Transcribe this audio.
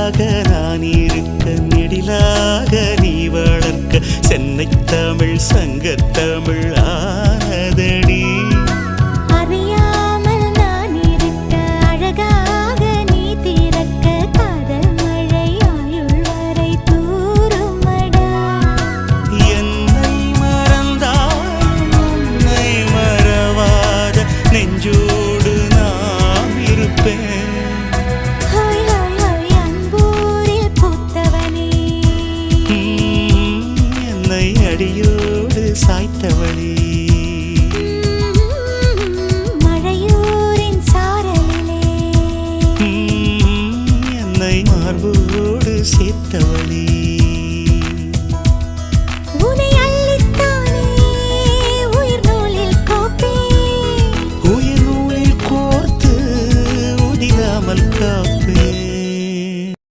நிழலாக நான் இருக்க நெடிலாக நீ வளர்க்க சென்னை தமிழ் சங்கத்தமிழ் ஆனதடி. அறியாமல் நான் இருக்க அழகாக நீ திறக்க காதல் மழை ஆயுள் வரை தூருமடா. என்னை மறந்தாலும் உன்னை மறவாத நெஞ்சோடு நான் இருப்பேன். ஹோய் ஹோய் ஹோய் அன்பூரில் பூத்தவனே, என்னை அடியோடு சாய்த்தவளே, மழையூரின் சாரலிலே என்னை மார்போடு சேர்த்தவளே.